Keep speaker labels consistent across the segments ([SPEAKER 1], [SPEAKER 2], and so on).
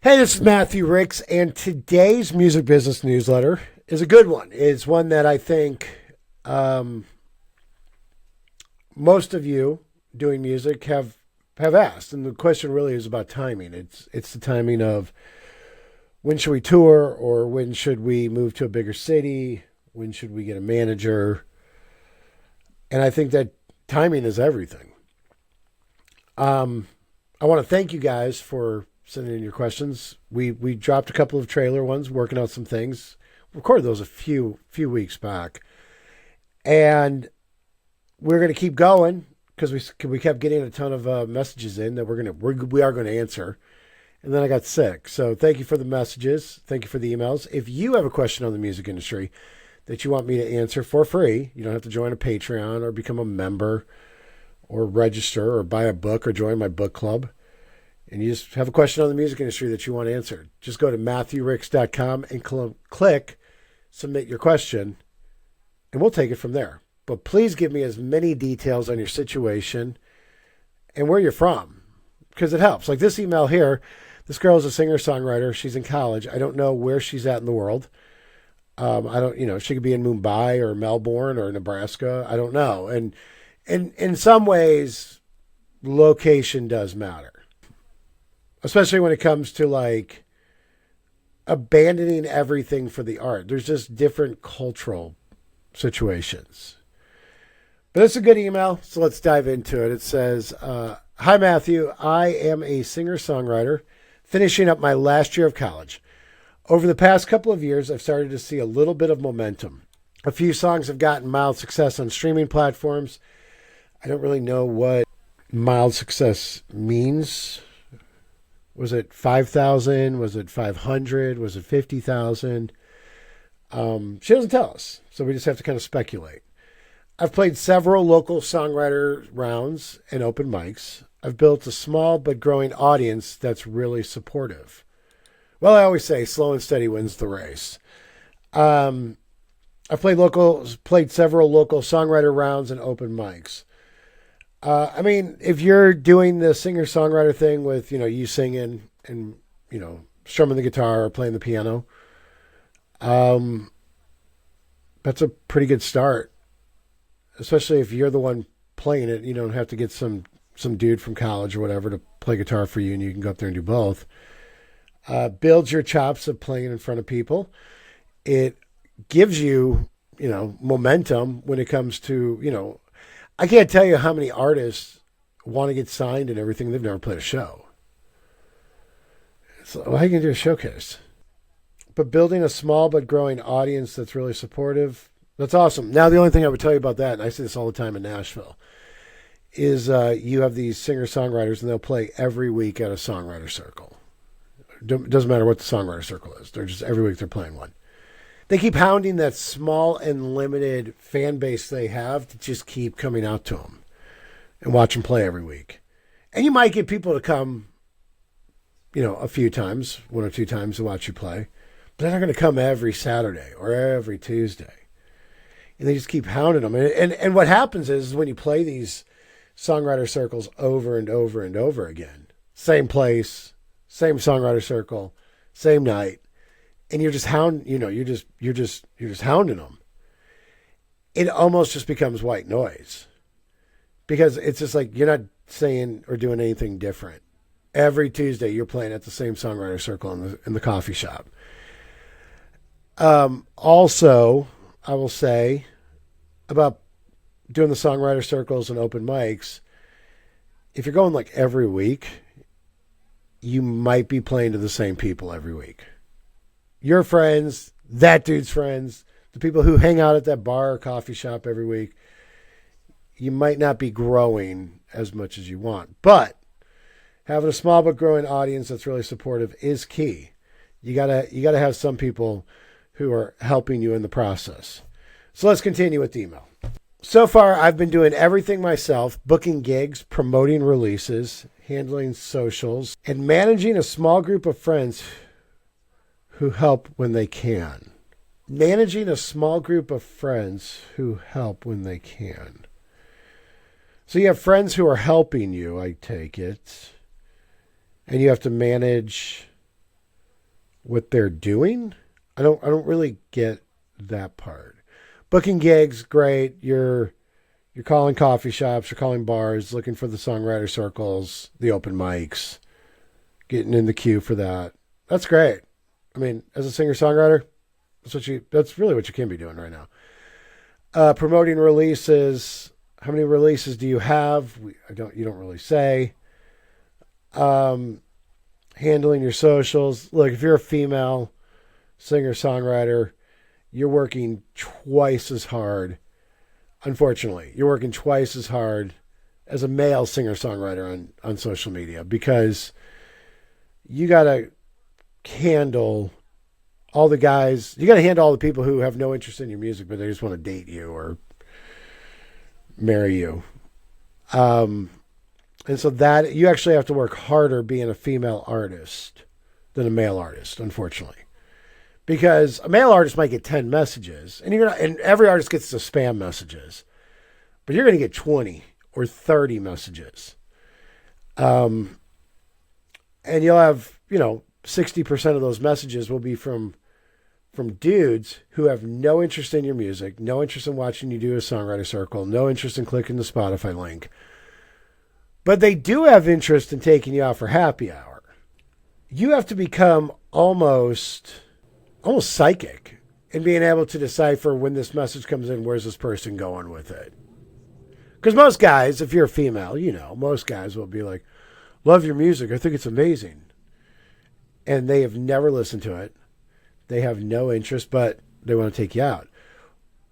[SPEAKER 1] Hey, this is Matthew Ricks, and today's music business newsletter is a good one. It's one that I think um, most of you doing music have asked, and the question really is about timing. It's the timing of when should we tour, or when should we move to a bigger city, when should we get a manager, and I think that timing is everything. I want to thank you guys for sending in your questions. We dropped a couple of trailer ones, working on some things. Recorded those a few weeks back, and we're going to keep going because we kept getting a ton of messages in that we are going to answer. And then I got sick. So thank you for the messages. Thank you for the emails. If you have a question on the music industry that you want me to answer for free, you don't have to join a Patreon or become a member or register or buy a book or join my book club. And you just have a question on the music industry that you want answered, just go to MatthewRicks.com and click submit your question, and we'll take it from there. But please give me as many details on your situation and where you're from, because it helps. Like this email here, this girl is a singer-songwriter. She's in college. I don't know where she's at in the world. I don't, she could be in Mumbai or Melbourne or Nebraska. I don't know. And in some ways, location does matter, especially when it comes to like abandoning everything for the art. There's just different cultural situations. But it's a good email, so let's dive into it. It says, hi, Matthew. I am a singer-songwriter finishing up my last year of college. Over the past couple of years, I've started to see a little bit of momentum. A few songs have gotten mild success on streaming platforms. I don't really know what mild success means. Was it 5,000? Was it 500? Was it 50,000? She doesn't tell us, so we just have to kind of speculate. I've played several local songwriter rounds and open mics. I've built a small but growing audience that's really supportive. Well, I always say slow and steady wins the race. I've played several local songwriter rounds and open mics. If you're doing the singer-songwriter thing with, you singing and, strumming the guitar or playing the piano, that's a pretty good start. Especially if you're the one playing it, you don't have to get some dude from college or whatever to play guitar for you, and you can go up there and do both. Builds your chops of playing in front of people. It gives you, momentum when it comes to, I can't tell you how many artists want to get signed and everything. They've never played a show. So how are you going to do a showcase? But building a small but growing audience that's really supportive, that's awesome. Now, the only thing I would tell you about that, and I say this all the time in Nashville, is you have these singer-songwriters, and they'll play every week at a songwriter circle. Doesn't matter what the songwriter circle is. They're just, every week they're playing one. They keep hounding that small and limited fan base they have to just keep coming out to them and watch them play every week. And you might get people to come, a few times, one or two times to watch you play, but they're not going to come every Saturday or every Tuesday. And they just keep hounding them. And what happens is when you play these songwriter circles over and over and over again, same place, same songwriter circle, same night, and you're just you're just hounding them. It almost just becomes white noise, because it's just like you're not saying or doing anything different. Every Tuesday you're playing at the same songwriter circle in the coffee shop. Also, I will say about doing the songwriter circles and open mics, if you're going like every week, you might be playing to the same people every week. Your friends, that dude's friends, the people who hang out at that bar or coffee shop every week, you might not be growing as much as you want. But having a small but growing audience that's really supportive is key. You gotta have some people who are helping you in the process. So let's continue with the email. So far, I've been doing everything myself, booking gigs, promoting releases, handling socials, and managing a small group of friends who help when they can. Managing a small group of friends who help when they can. So you have friends who are helping you, I take it, and you have to manage what they're doing. I don't really get that part. Booking gigs, great. You're calling coffee shops, you're calling bars, looking for the songwriter circles, the open mics, getting in the queue for that. That's great. I mean, as a singer-songwriter, that's really what you can be doing right now. Promoting releases. How many releases do you have? You don't really say. Handling your socials. Look, if you're a female singer-songwriter, you're working twice as hard. Unfortunately, you're working twice as hard as a male singer-songwriter on social media, because you got to handle all the guys. You got to handle all the people who have no interest in your music, but they just want to date you or marry you. And so that you actually have to work harder being a female artist than a male artist, unfortunately. Because a male artist might get 10 messages, and and every artist gets the spam messages, but you're going to get 20 or 30 messages. And you'll have, 60% of those messages will be from dudes who have no interest in your music, no interest in watching you do a songwriter circle, no interest in clicking the Spotify link. But they do have interest in taking you out for happy hour. You have to become almost psychic in being able to decipher when this message comes in, where's this person going with it? Because most guys, if you're a female, most guys will be like, love your music, I think it's amazing. And they have never listened to it. They have no interest, but they want to take you out.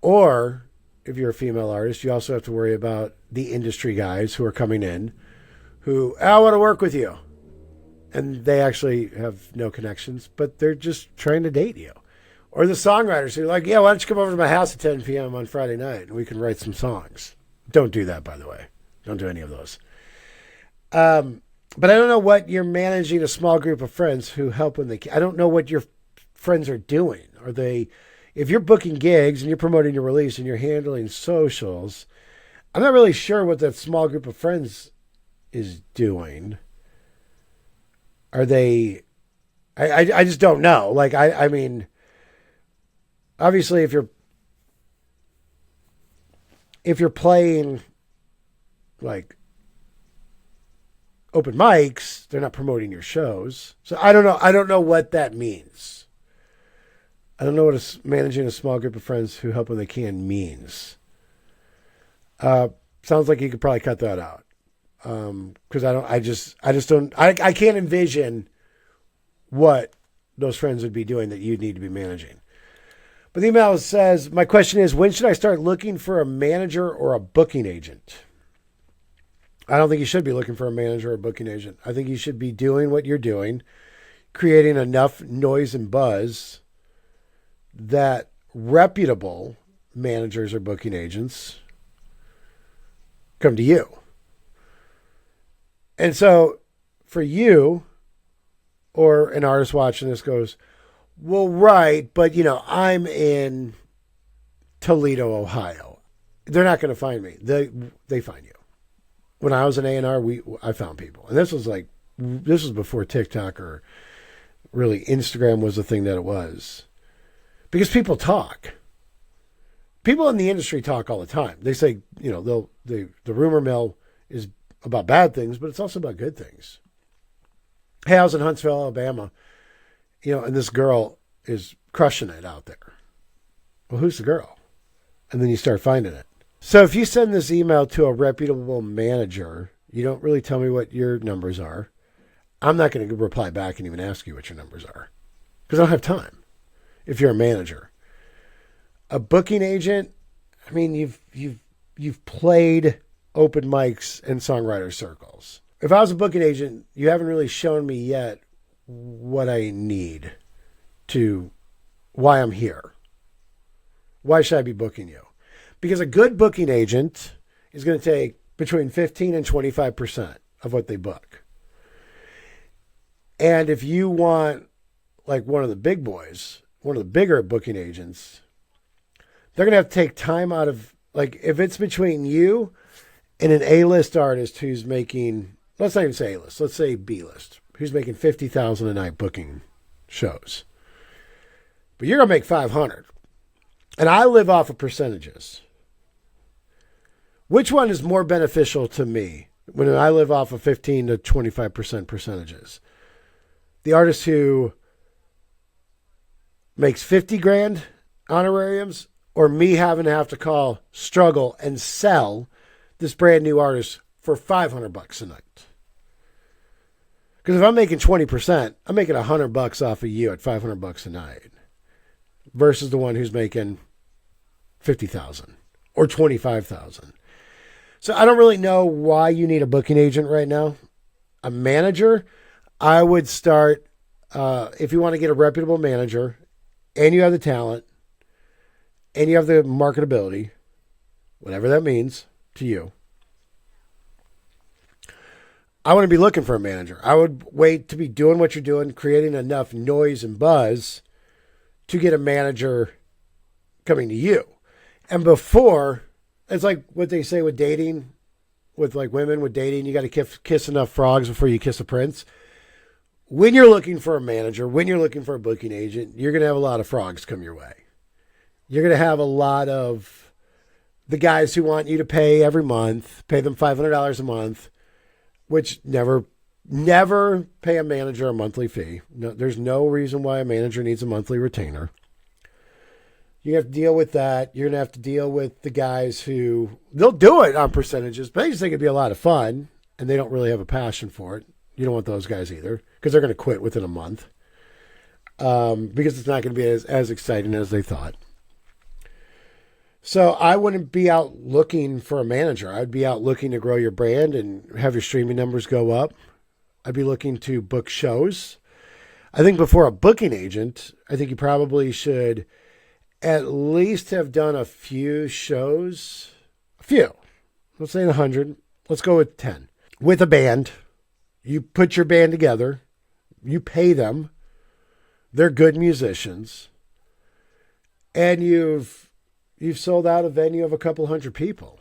[SPEAKER 1] Or if you're a female artist, you also have to worry about the industry guys who are coming in who, I want to work with you. And they actually have no connections, but they're just trying to date you. Or the songwriters who are like, yeah, why don't you come over to my house at 10 p.m. on Friday night and we can write some songs. Don't do that, by the way. Don't do any of those. But I don't know what you're managing a small group of friends who help when they can. I don't know what your friends are doing. If you're booking gigs and you're promoting your release and you're handling socials, I'm not really sure what that small group of friends is doing. Are they, I just don't know. Like, I mean, obviously if you're playing like open mics, they're not promoting your shows. So I don't know. I don't know what that means. I don't know what managing a small group of friends who help when they can means. Sounds like you could probably cut that out. Because I can't envision what those friends would be doing that you'd need to be managing. But the email says, my question is, when should I start looking for a manager or a booking agent? I don't think you should be looking for a manager or a booking agent. I think you should be doing what you're doing, creating enough noise and buzz that reputable managers or booking agents come to you. And so for you or an artist watching this goes, well, right, but I'm in Toledo, Ohio. They're not going to find me. They find you. When I was in A&R, I found people. And this was before TikTok or really Instagram was the thing that it was. Because people talk. People in the industry talk all the time. They say, the rumor mill is about bad things, but it's also about good things. Hey, I was in Huntsville, Alabama, and this girl is crushing it out there. Well, who's the girl? And then you start finding it. So if you send this email to a reputable manager, you don't really tell me what your numbers are. I'm not going to reply back and even ask you what your numbers are because I don't have time. If you're a manager, a booking agent, I mean, you've played open mics and songwriter circles. If I was a booking agent, you haven't really shown me yet what I need to, why I'm here. Why should I be booking you? Because a good booking agent is going to take between 15 and 25% of what they book. And if you want like one of the big boys, one of the bigger booking agents, they're going to have to take time out of, like, if it's between you and an A-list artist who's making, let's not even say A-list, let's say B-list, who's making $50,000 a night booking shows. But you're going to make 500. And I live off of percentages. Which one is more beneficial to me when I live off of 15 to 25% percentages? The artist who makes 50 grand honorariums, or me having to have to struggle and sell this brand new artist for $500 a night? Because if I'm making 20%, I'm making $100 off of you at $500 a night versus the one who's making 50,000 or 25,000. So I don't really know why you need a booking agent right now. A manager, I would start, if you want to get a reputable manager and you have the talent and you have the marketability, whatever that means to you, I wouldn't be looking for a manager. I would wait to be doing what you're doing, creating enough noise and buzz to get a manager coming to you. And before, it's like what they say with dating, with like women with dating, you got to kiss enough frogs before you kiss a prince. When you're looking for a manager, when you're looking for a booking agent, you're going to have a lot of frogs come your way. You're going to have a lot of the guys who want you to pay every month, pay them $500 a month, which never pay a manager a monthly fee. No, there's no reason why a manager needs a monthly retainer. You have to deal with that. You're going to have to deal with the guys who, they'll do it on percentages, but they just think it'd be a lot of fun, and they don't really have a passion for it. You don't want those guys either, because they're going to quit within a month, because it's not going to be as exciting as they thought. So I wouldn't be out looking for a manager. I'd be out looking to grow your brand and have your streaming numbers go up. I'd be looking to book shows. I think before a booking agent, I think you probably should at least have done a few shows. A few. Let's say 100. Let's go with 10. With a band. You put your band together. You pay them. They're good musicians. And you've sold out a venue of a couple hundred people.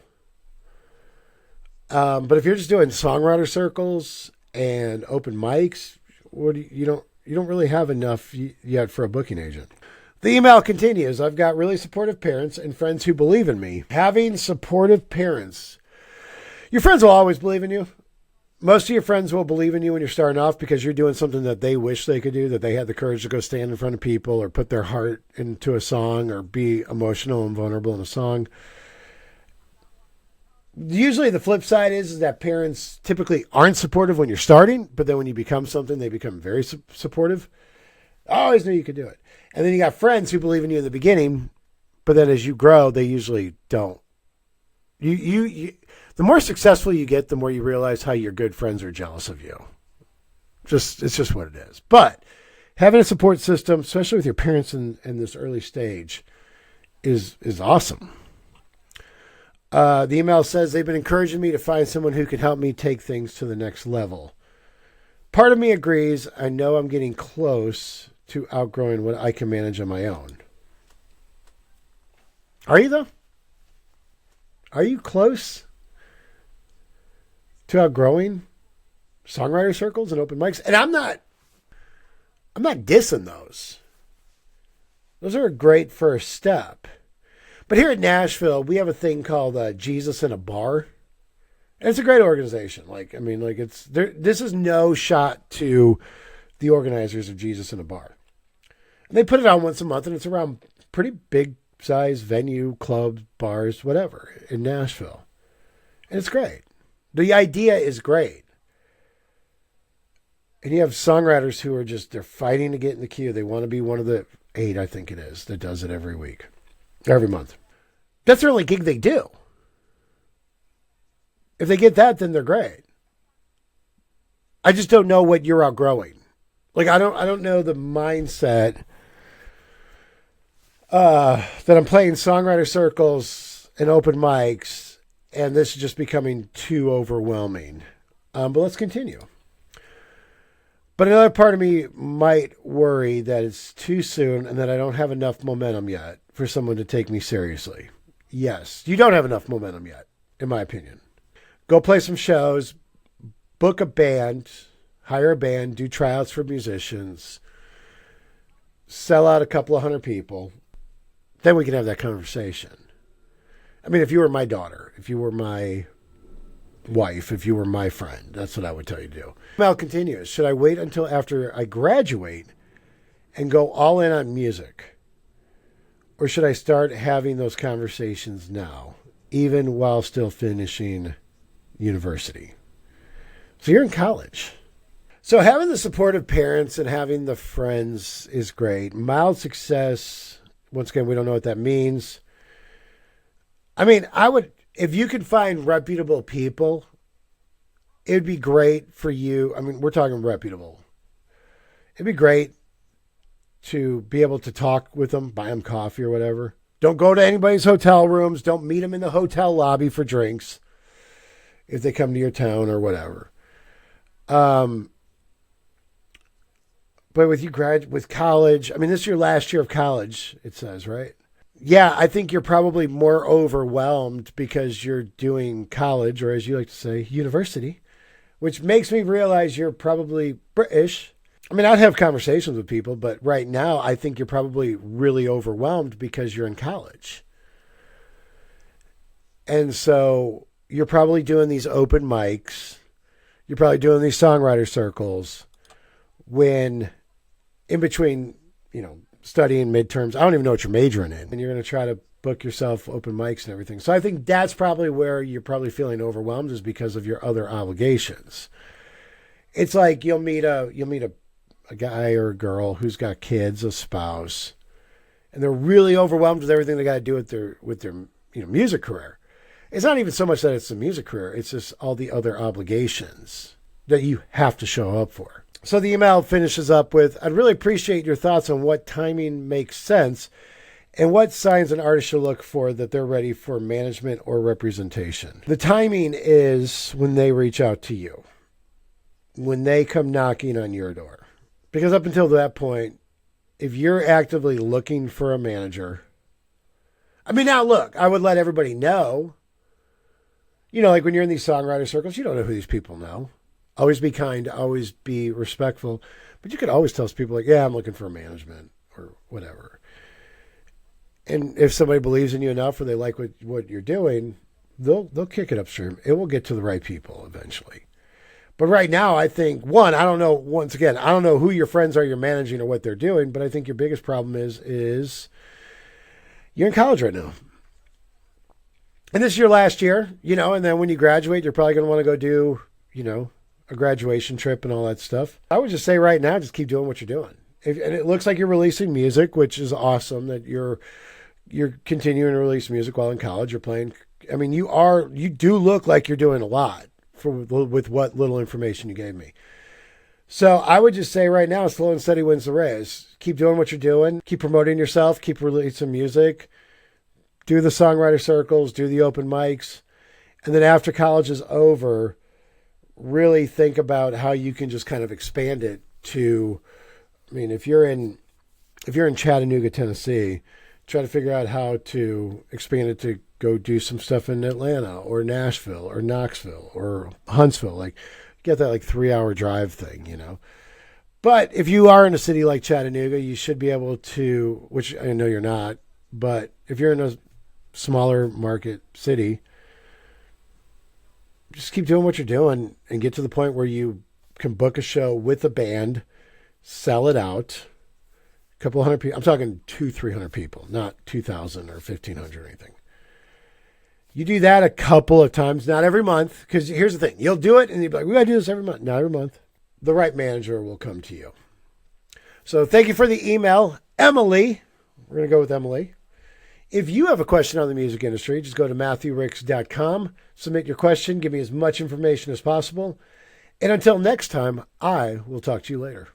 [SPEAKER 1] But if you're just doing songwriter circles and open mics, you don't really have enough yet for a booking agent. The email continues. I've got really supportive parents and friends who believe in me. Having supportive parents. Your friends will always believe in you. Most of your friends will believe in you when you're starting off because you're doing something that they wish they could do, that they had the courage to go stand in front of people or put their heart into a song or be emotional and vulnerable in a song. Usually the flip side is that parents typically aren't supportive when you're starting, but then when you become something, they become very supportive. I always knew you could do it. And then you got friends who believe in you in the beginning, but then as you grow, they usually don't. The more successful you get, the more you realize how your good friends are jealous of you. It's just what it is. But having a support system, especially with your parents in this early stage, is awesome. The email says they've been encouraging me to find someone who can help me take things to the next level. Part of me agrees. I know I'm getting close to outgrowing what I can manage on my own. Are you though? Are you close to outgrowing songwriter circles and open mics? And I'm not dissing those. Those are a great first step. But here at Nashville, we have a thing called Jesus in a Bar. And it's a great organization. This is no shot to the organizers of Jesus in a Bar. And they put it on once a month, and it's around pretty big size venue, clubs, bars, whatever, in Nashville. And it's great. The idea is great. And you have songwriters who are they're fighting to get in the queue. They want to be one of the 8, I think it is, that does it every month. That's the only gig they do. If they get that, then they're great. I just don't know what you're outgrowing. I don't know the mindset that I'm playing songwriter circles and open mics, and this is just becoming too overwhelming. But let's continue. But another part of me might worry that it's too soon and that I don't have enough momentum yet for someone to take me seriously. Yes, you don't have enough momentum yet, in my opinion. Go play some shows, book a band, hire a band, do tryouts for musicians, sell out a couple of hundred people, then we can have that conversation. I mean, if you were my daughter, if you were my wife, if you were my friend, that's what I would tell you to do. Email continues. Should I wait until after I graduate and go all in on music? Or should I start having those conversations now, even while still finishing university? So you're in college. So having the supportive parents and having the friends is great. Mild success, once again, we don't know what that means. I mean, if you could find reputable people, it'd be great for you. I mean, we're talking reputable. It'd be great to be able to talk with them, buy them coffee or whatever. Don't go to anybody's hotel rooms. Don't meet them in the hotel lobby for drinks if they come to your town or whatever. But with college, I mean, this is your last year of college, it says, right? Yeah, I think you're probably more overwhelmed because you're doing college, or as you like to say, university, which makes me realize you're probably British. I mean, I'd have conversations with people, but right now I think you're probably really overwhelmed because you're in college. And so you're probably doing these open mics. You're probably doing these songwriter circles when in between, studying midterms. I don't even know what you're majoring in. And you're going to try to book yourself open mics and everything. So I think that's probably where you're probably feeling overwhelmed, is because of your other obligations. It's like you'll meet a guy or a girl who's got kids, a spouse, and they're really overwhelmed with everything they got to do with their music career. It's not even so much that it's the music career. It's just all the other obligations that you have to show up for. So the email finishes up with, I'd really appreciate your thoughts on what timing makes sense and what signs an artist should look for that they're ready for management or representation. The timing is when they reach out to you, when they come knocking on your door. Because up until that point, if you're actively looking for a manager, I mean, now look, I would let everybody know. Like when you're in these songwriter circles, you don't know who these people know. Always be kind, always be respectful. But you could always tell people like, yeah, I'm looking for management or whatever. And if somebody believes in you enough or they like what you're doing, they'll kick it upstream. It will get to the right people eventually. But right now, I think, I don't know who your friends are you're managing or what they're doing, but I think your biggest problem is you're in college right now. And this is your last year, and then when you graduate, you're probably going to want to go do, a graduation trip and all that stuff. I would just say right now, just keep doing what you're doing. And it looks like you're releasing music, which is awesome that you're continuing to release music while in college. You're playing. I mean, you do look like you're doing a lot with what little information you gave me. So I would just say right now, slow and steady wins the race. Keep doing what you're doing. Keep promoting yourself. Keep releasing music. Do the songwriter circles. Do the open mics. And then after college is over, really think about how you can just kind of expand it to, I mean, if you're in Chattanooga, Tennessee, try to figure out how to expand it to go do some stuff in Atlanta or Nashville or Knoxville or Huntsville. Like, get that 3-hour drive thing, But if you are in a city like Chattanooga, you should be able to, which I know you're not, but if you're in a smaller market city, just keep doing what you're doing and get to the point where you can book a show with a band, sell it out. A couple hundred people. I'm talking 200-300 people, not 2,000 or 1,500 or anything. You do that a couple of times, not every month, because here's the thing. You'll do it, and you'll be like, we got to do this every month. Not every month. The right manager will come to you. So thank you for the email, Emily. We're going to go with Emily. If you have a question on the music industry, just go to MatthewRicks.com, submit your question, give me as much information as possible. And until next time, I will talk to you later.